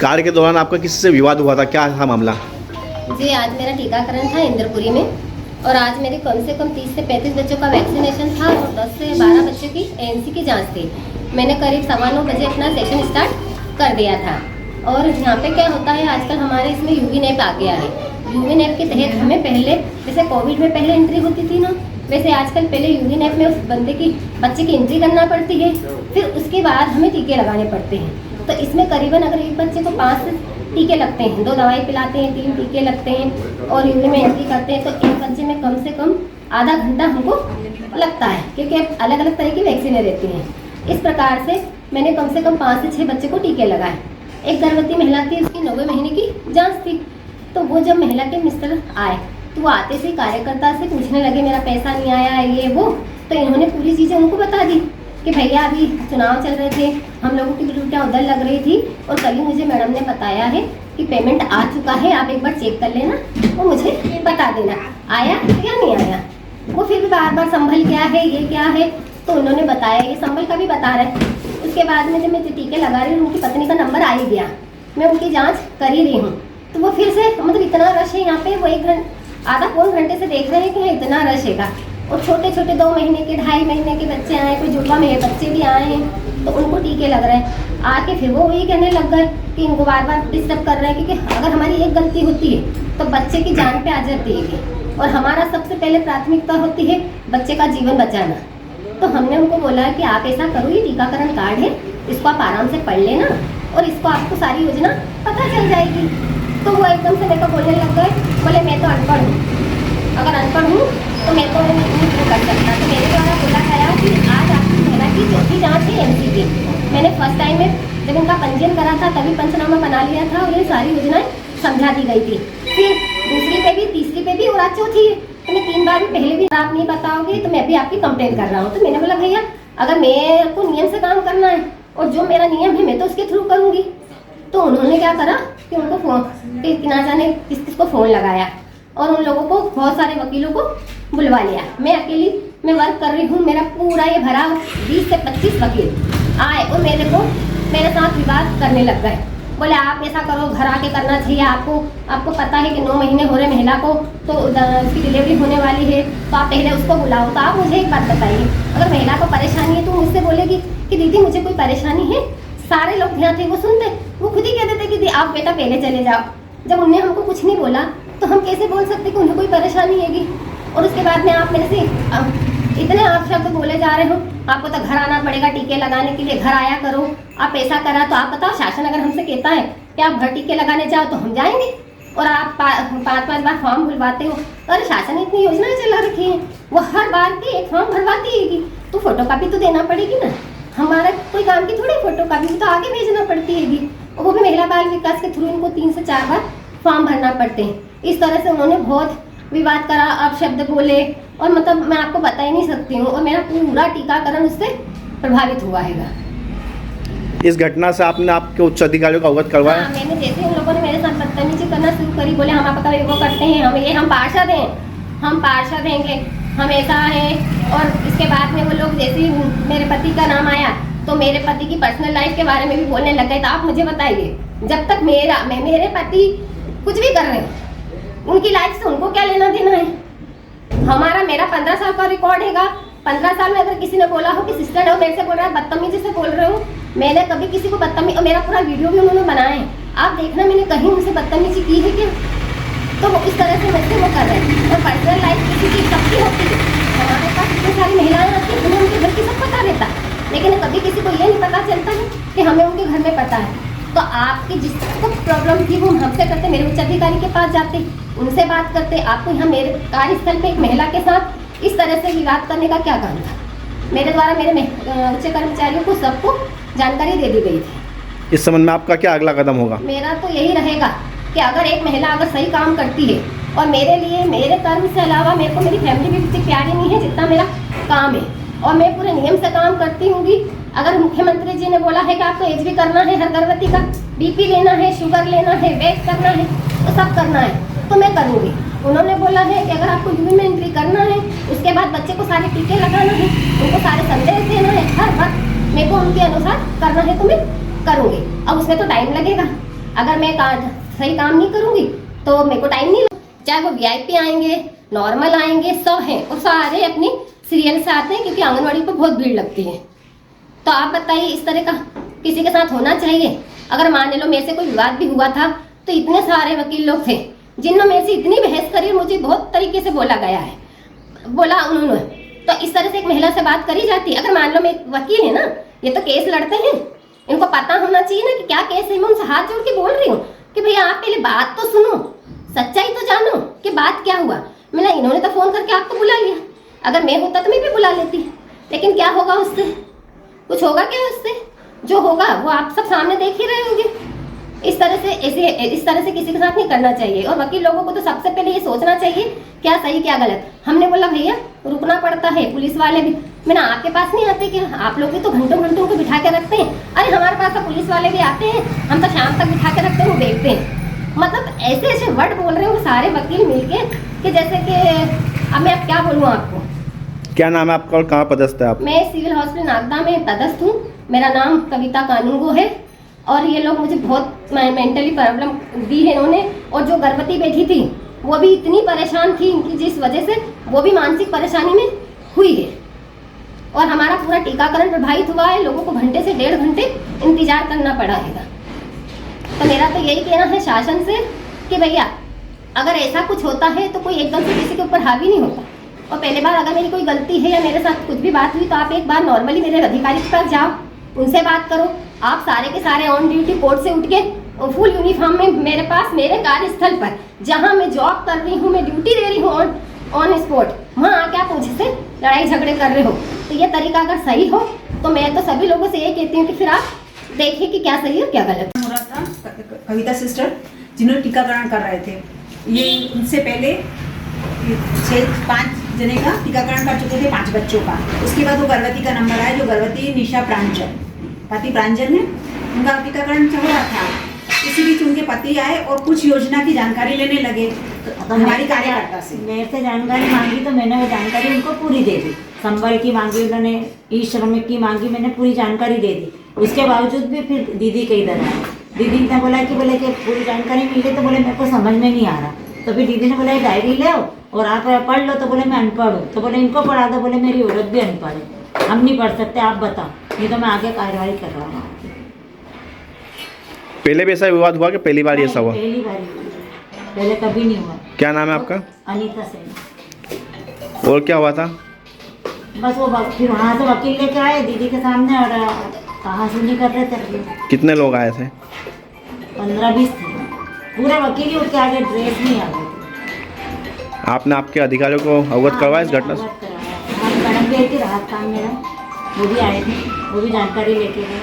कार्य के दौरान आपका किसी से विवाद हुआ था, क्या था मामला? जी, आज मेरा टीकाकरण था इंद्रपुरी में और आज मेरे कम से कम 30 से 35 बच्चों का वैक्सीनेशन था और 10 से 12 बच्चों की एएनसी की जांच थी। मैंने करीब 9:15 बजे अपना सेशन स्टार्ट कर दिया था। और यहाँ पे क्या होता है, आजकल हमारे इसमें यूवी नेप आ गया है। यूवी नेप के तहत हमें पहले, जैसे कोविड में पहले एंट्री होती थी ना, वैसे आजकल पहले यूवी नेप में उस बच्चे की एंट्री करना पड़ती है, फिर उसके बाद हमें टीके लगाने पड़ते हैं। तो इसमें करीबन अगर एक बच्चे को 5 टीके लगते हैं, 2 दवाई पिलाते हैं, 3 टीके लगते हैं और यूवी में एंट्री करते हैं, तो एक बच्चे में कम से कम आधा घंटा हमको लगता है, क्योंकि अलग अलग तरह की वैक्सीनें रहती हैं। इस प्रकार से मैंने कम से कम 5 से 6 बच्चे को टीके लगाए। एक गर्भवती महिला थी, उसकी 90 महीने की जांच थी। तो वो जब महिला के मिस्टर आए तो वो आते से कार्यकर्ता से पूछने लगे मेरा पैसा नहीं आया, ये वो। तो इन्होंने पूरी चीज़ें उनको बता दी कि भैया अभी चुनाव चल रहे थे, हम लोगों की ड्यूटियाँ उधर लग रही थी और कल ही मुझे मैडम ने बताया है कि पेमेंट आ चुका है, आप एक बार चेक कर लेना और मुझे बता देना आया या नहीं आया। वो फिर भी बार बार संभल क्या है, ये क्या है, तो उन्होंने बताया, ये संभल का भी बता रहे। उसके बाद में जब मैं टीके लगा रही हूँ, उनकी पत्नी का नंबर आ ही गया, मैं उनकी जाँच कर ही रही हूँ। तो वो फिर से मतलब इतना रश है यहाँ पे, वो आधा पौन घंटे से देख रहे हैं कि इतना रश हैगा। और छोटे छोटे 2 महीने के 2.5 महीने के बच्चे आए, कोई जुड़वा में बच्चे भी आए हैं, तो उनको टीके लग रहे हैं। आके फिर वो वही कहने लग गए कि इनको बार बार डिस्टर्ब कर रहे हैं, क्योंकि अगर हमारी एक गलती होती है तो बच्चे की जान पे आ जाती है और हमारा सबसे पहले प्राथमिकता होती है बच्चे का जीवन बचाना। तो हमने उनको बोला कि आप ऐसा करो, ये टीकाकरण कार्ड है, इसको आप आराम से पढ़ लेना और इसको आपको सारी योजना पता चल जाएगी। तो वो एकदम से मेरे को बोलने लग गए, बोले मैं तो अनपढ़ हूँ, अगर अनपढ़ हूँ तो मैं तो नहीं कर सकता। तो मेरे द्वारा बोला गया कि आज आपकी महिला की 4थी जाँच है एमसी की। मैंने फर्स्ट टाइम में जब उनका पंजीयन करा था तभी पंचनामा बना लिया था और ये सारी योजनाएं समझा दी गई थी। फिर दूसरी पे भी, तीसरी पे भी और आज 4थी है। तो मैं 3 बार भी पहले भी आप नहीं बताओगे तो मैं भी आपकी कंप्लेंट कर रहा हूँ। तो मैंने बोला भैया अगर मेरे को नियम से काम करना है और जो मेरा नियम है मैं तो उसके थ्रू करूँगी। तो उन्होंने क्या करा कि उनको फ़ोन ना जाने किस को फ़ोन लगाया और उन लोगों को, बहुत सारे वकीलों को बुलवा लिया। मैं अकेली मैं वर्क कर रही हूँ, मेरा पूरा ये भरा 20 से 25 वकील आए और मेरे साथ विवाद करने लग गए। बोले आप ऐसा करो, घर आके करना चाहिए, आपको पता है कि 9 महीने हो रहे महिला को, तो उसकी डिलीवरी होने वाली है, तो आप पहले उसको बुलाओ। तो आप मुझे एक बात बताइए, अगर महिला को परेशानी है तो मुझसे बोलेगी कि दीदी मुझे कोई परेशानी है। सारे लोग यहाँ थे, वो सुनते, वो खुद ही कह देते कि आप बेटा पहले चले जाओ। जब उन्हें हमको कुछ नहीं बोला तो हम कैसे बोल सकते कि उन्हें कोई परेशानी हैगी। और उसके बाद में आप मेरे से इतने आप शब्द बोले जा रहे हो, आपको तो घर आना पड़ेगा टीके लगाने के लिए, घर आया करो, आप ऐसा करा। तो आप बताओ, शासन अगर हमसे कहता है कि आप घर टीके लगाने जाओ तो हम जाएंगे और आप 5-5 बार फॉर्म भरवाते हो। और शासन ने इतनी योजनाएं चला रखी हैं, वो हर बार की एक फॉर्म भरवाती है, तो फोटो कापी तो देना पड़ेगी ना। हमारा कोई काम की थोड़ी फोटो कापी तो आगे भेजना पड़ती है, और वो भी महिला बाल विकास के थ्रू इनको 3 से 4 बार फॉर्म भरना पड़ते हैं। इस तरह से उन्होंने बहुत विवाद करा, अपशब्द बोले और मतलब मैं आपको बता ही नहीं सकती हूँ। और मेरा पूरा टीकाकरण उससे प्रभावित हुआ है। इस घटना से आपने आपके उच्च अधिकारियों को अवगत करवाया? हाँ, मैंने जैसे उन लोगों ने मेरे साथ बदतमीजी करना शुरू करी, बोले हम आपका वो करते हैं, हम पार्षद हैं, हम पार्षद हैंगे, हम ऐसा है। और इसके बाद में वो लोग जैसे मेरे पति का नाम आया तो मेरे पति की पर्सनल लाइफ के बारे में भी बोलने लग गए। तो आप मुझे बताइए, जब तक मेरे पति कुछ भी कर रहे हैं, उनकी लाइफ से उनको क्या लेना देना है? मेरा 15 साल का रिकॉर्ड हैगा। 15 साल में अगर किसी ने बोला हो कि सिस्टर हो मेरे से बोल रहा है, बदतमीजी से बोल रहे हो, मैंने कभी किसी को बदतमीजी, और मेरा पूरा वीडियो भी उन्होंने बनाया है, आप देखना मैंने कहीं उनसे बदतमीजी की है क्या? तो वो इस तरह से मुझसे वो कर रहे हैं। और पर्सनल लाइफ किसी की सबकी होती है, हमारे पास इतनी सारी महिलाएं आती हैं, उन्हें उनके घर की सब पता रहता है, लेकिन कभी किसी को ये नहीं पता चलता है कि हमें उनके घर में पता है। तो आपकी जिसको प्रॉब्लम थी वो हमसे करते, मेरे उच्च अधिकारी के पास जाते, उनसे बात करते। आपको यहाँ मेरे कार्यस्थल पे एक महिला के साथ इस तरह से विवाद करने का क्या काम था? मेरे द्वारा मेरे उच्च कर्मचारियों को सबको जानकारी दे दी गई थी। इस संबंध में आपका क्या अगला कदम होगा? मेरा तो यही रहेगा कि अगर एक महिला अगर सही काम करती है, और मेरे लिए मेरे कर्म से अलावा मेरे को मेरी फैमिली भी इतनी प्यारी नहीं है जितना मेरा काम है, और मैं पूरे नियम से काम करती हूँगी। अगर मुख्यमंत्री जी ने बोला है कि आपको एच बी करना है, हर गर्भवती का बीपी लेना है, शुगर लेना है, वेट करना है, तो सब करना है, तो मैं करूँगी। उन्होंने बोला है कि अगर आपको यूवी में एंट्री करना है, उसके बाद बच्चे को सारे टीके लगाना है, उनको सारे संदेश देना है, हर वक्त मेरे को उनके अनुसार करना है, तो मैं करूँगी। अब उसमें तो टाइम लगेगा। अगर मैं सही काम नहीं करूंगी तो मेरे को टाइम नहीं लगेगा। चाहे वो वीआईपी आएंगे, नॉर्मल आएंगे, सब हैं और सारे अपनी सीरियल से आते हैं क्योंकि आंगनवाड़ी पर बहुत भीड़ लगती है। तो आप बताइए, इस तरह का किसी के साथ होना चाहिए? अगर मान लो मेरे से कोई विवाद भी हुआ था तो इतने सारे वकील लोग थे जिन्होंने मेरे से इतनी बहस करी, मुझे बहुत तरीके से बोला गया है, बोला उन्होंने। तो इस तरह से एक महिला से बात करी जाती है? अगर मान लो मैं वकील है ना, ये तो केस लड़ते हैं, इनको पता होना चाहिए ना कि क्या केस है। मैं उनसे हाथ जोड़ के बोल रही हूँ कि भैया आप पहले बात तो सुनो, सच्चाई तो जानो कि बात क्या हुआ। मैंने इन्होंने तो फोन करके आपको बुला लिया, अगर मैं होता तो मैं भी बुला लेती, लेकिन क्या होगा उससे? कुछ होगा क्या उससे? जो होगा वो आप सब सामने देख ही रहे होंगे। इस तरह से किसी के साथ नहीं करना चाहिए। और वकील लोगों को तो सबसे पहले ये सोचना चाहिए क्या सही क्या गलत। हमने बोला भैया रुकना पड़ता है, पुलिस वाले भी, मैंने आपके पास नहीं आते कि आप लोग भी तो घंटों घंटों को बिठा के रखते हैं। अरे हमारे पास तो पुलिस वाले भी आते हैं, हम तो शाम तक बिठा के रखते हैं, वो देखते हैं। मतलब ऐसे ऐसे वर्ड बोल रहे हैं वो सारे वकील मिलके कि जैसे कि अब मैं अब क्या बोलूँ आपको। क्या नाम है आपका और कहाँ पदस्थ है आप? मैं सिविल हॉस्पिटल नागदा में पदस्थ हूँ। मेरा नाम कविता कानूनगो है और ये लोग मुझे बहुत मेंटली प्रॉब्लम दी है इन्होंने। और जो गर्भवती बैठी थी वो भी इतनी परेशान थी इनकी, जिस वजह से वो भी मानसिक परेशानी में हुई है। और हमारा पूरा टीकाकरण प्रभावित हुआ है, लोगों को घंटे से 1.5 घंटे इंतजार करना पड़ा है। तो मेरा तो यही कहना है शासन से कि भैया अगर ऐसा कुछ होता है तो कोई एकदम से किसी के ऊपर हावी नहीं होता। और पहले बार अगर मेरी कोई गलती है या मेरे साथ कुछ भी बात हुई तो आप एक बार नॉर्मली मेरे अधिकारी के पास जाओ, उनसे बात करो। आप सारे के सारे ऑन ड्यूटी कोर्ट से उठ के फुल यूनिफॉर्म में मेरे पास मेरे कार्यस्थल पर जहां मैं जॉब कर रही हूं, मैं ड्यूटी दे रही हूं ऑन स्पॉट, वहां आके आप मुझसे लड़ाई झगड़े कर रहे हो। तो ये तरीका अगर सही हो तो मैं तो सभी लोगों से ये कहती हूँ कि फिर आप देखिए कि क्या सही और क्या गलत। हो रहा था कविता सिस्टर जिन्होंने टीकाकरण कर रहे थे, ये उनसे पहले 5 जने का टीकाकरण कर चुके थे, 5 बच्चों का। उसके बाद वो गर्भवती का नंबर आया, जो गर्भवती निशा प्रांजल, पति प्रांजल है, उनका टीकाकरण चल रहा था। इसी बीच उनके पति आए और कुछ योजना की जानकारी लेने लगे तो हमारी कार्यकर्ता से मेरे से जानकारी मांगी तो मैंने वो जानकारी उनको पूरी दे दी। संबल की मांगी उन्होंने, ई श्रमिक की मांगी, मैंने पूरी जानकारी दे दी। उसके बावजूद भी फिर दीदी के इधर आए, दीदी ने बोला कि पूरी जानकारी मिल गई, तो बोले मेरे को समझ में नहीं आ रहा। तो फिर दीदी ने बोला एक डायरी ले आओ और आप पढ़ लो। तो बोले मैं अनपढ़ हूँ, तो बोले इनको पढ़ा दो। बोले मेरी औरत भी अनपढ़ है, हम नहीं पढ़ सकते, आप बताओ, नहीं तो मैं आगे कार्रवाई कर रहा हूँ। पहले भी ऐसा विवाद हुआ कि पहली बार ऐसा हुआ? पहली बार, पहले कभी नहीं हुआ। क्या नाम है आपका? अनीता सेन। और क्या हुआ था? बस वो फिर वहाँ से वकील लेके आए दीदी के सामने और कहाँ सुनी कर रहे थे। कितने लोग आए थे? 15-20 थे, पूरे वकील ही उठ के आगे, ड्रेस नहीं आ गए थे। आपने आपके अधिकारियों को अवगत करवाया इस घटना से? मैडम भी आई थी, राहत काम मेरा, वो भी आए थे, वो भी जानकारी लेके गए।